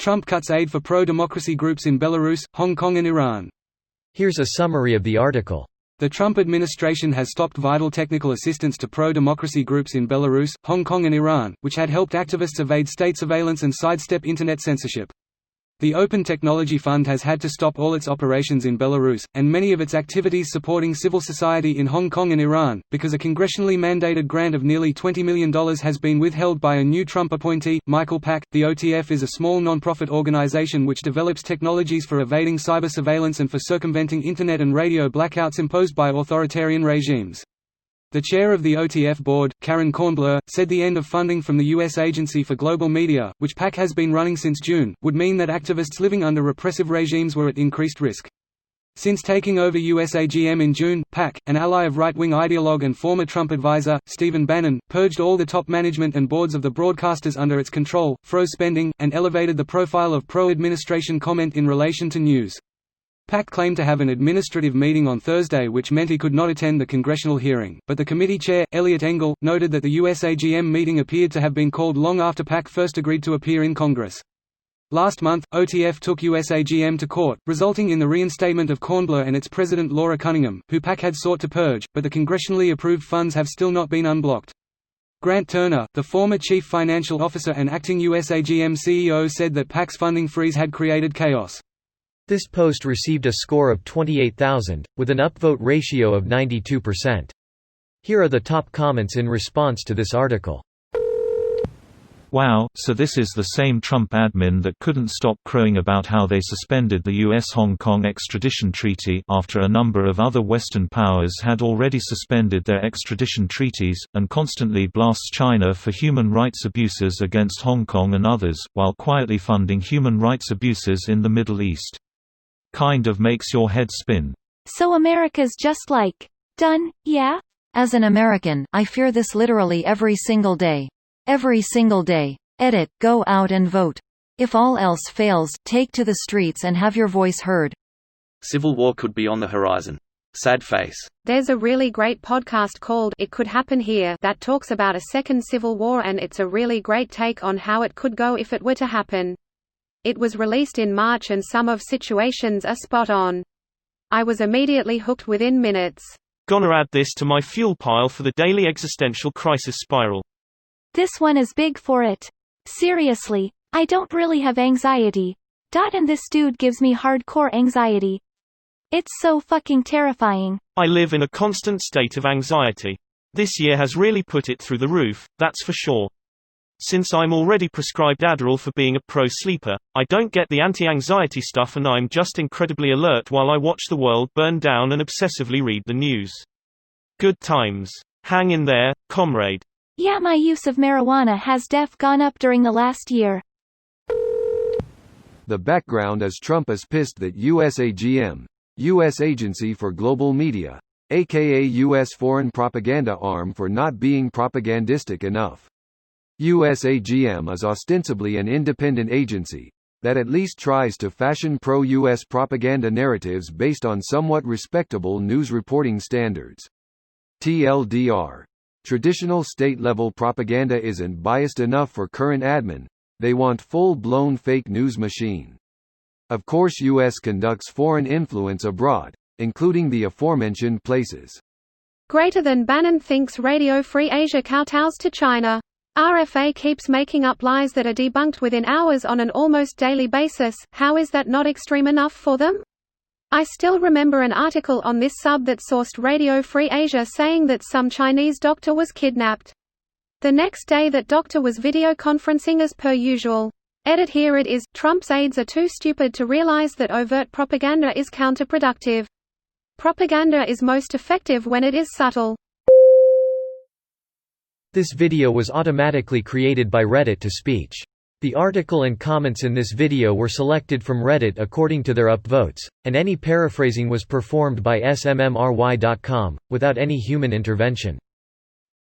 Trump cuts aid for pro-democracy groups in Belarus, Hong Kong and Iran. Here's a summary of the article. The Trump administration has stopped vital technical assistance to pro-democracy groups in Belarus, Hong Kong and Iran, which had helped activists evade state surveillance and sidestep internet censorship. The Open Technology Fund has had to stop all its operations in Belarus, and many of its activities supporting civil society in Hong Kong and Iran, because a congressionally mandated grant of nearly $20 million has been withheld by a new Trump appointee, Michael Pack. The OTF is a small non-profit organization which develops technologies for evading cyber surveillance and for circumventing internet and radio blackouts imposed by authoritarian regimes. The chair of the OTF board, Karen Kornbluh, said the end of funding from the U.S. Agency for Global Media, which PAC has been running since June, would mean that activists living under repressive regimes were at increased risk. Since taking over USAGM in June, PAC, an ally of right-wing ideologue and former Trump advisor, Stephen Bannon, purged all the top management and boards of the broadcasters under its control, froze spending, and elevated the profile of pro-administration comment in relation to news. PAC claimed to have an administrative meeting on Thursday which meant he could not attend the congressional hearing, but the committee chair, Elliot Engel, noted that the USAGM meeting appeared to have been called long after PAC first agreed to appear in Congress. Last month, OTF took USAGM to court, resulting in the reinstatement of Kornbluh and its president Laura Cunningham, who PAC had sought to purge, but the congressionally approved funds have still not been unblocked. Grant Turner, the former chief financial officer and acting USAGM CEO, said that PAC's funding freeze had created chaos. This post received a score of 28,000, with an upvote ratio of 92%. Here are the top comments in response to this article. Wow, so this is the same Trump admin that couldn't stop crowing about how they suspended the U.S.-Hong Kong extradition treaty after a number of other Western powers had already suspended their extradition treaties, and constantly blasts China for human rights abuses against Hong Kong and others, while quietly funding human rights abuses in the Middle East. Kind of makes your head spin. So America's just like, done, yeah? As an American, I fear this literally every single day. Every single day. Edit, go out and vote. If all else fails, take to the streets and have your voice heard. Civil war could be on the horizon. Sad face. There's a really great podcast called It Could Happen Here that talks about a second civil war, and it's a really great take on how it could go if it were to happen. It was released in March and some of situations are spot on. I was immediately hooked within minutes. Gonna add this to my fuel pile for the daily existential crisis spiral. This one is big for it. Seriously, I don't really have anxiety. And this dude gives me hardcore anxiety. It's so fucking terrifying. I live in a constant state of anxiety. This year has really put it through the roof, that's for sure. Since I'm already prescribed Adderall for being a pro sleeper, I don't get the anti-anxiety stuff, and I'm just incredibly alert while I watch the world burn down and obsessively read the news. Good times. Hang in there, comrade. Yeah, my use of marijuana has gone up during the last year. The background is Trump is pissed that USAGM, U.S. Agency for Global Media, aka U.S. foreign propaganda arm, for not being propagandistic enough. USAGM is ostensibly an independent agency that at least tries to fashion pro-U.S. propaganda narratives based on somewhat respectable news reporting standards. TLDR. Traditional state-level propaganda isn't biased enough for current admin. They want full-blown fake news machine. Of course, U.S. conducts foreign influence abroad, including the aforementioned places. Greater than Bannon thinks Radio Free Asia kowtows to China. RFA keeps making up lies that are debunked within hours on an almost daily basis. How is that not extreme enough for them? I still remember an article on this sub that sourced Radio Free Asia saying that some Chinese doctor was kidnapped. The next day that doctor was video conferencing as per usual. Edit, here it is. Trump's aides are too stupid to realize that overt propaganda is counterproductive. Propaganda is most effective when it is subtle. This video was automatically created by Reddit to speech. The article and comments in this video were selected from Reddit according to their upvotes, and any paraphrasing was performed by smmry.com, without any human intervention.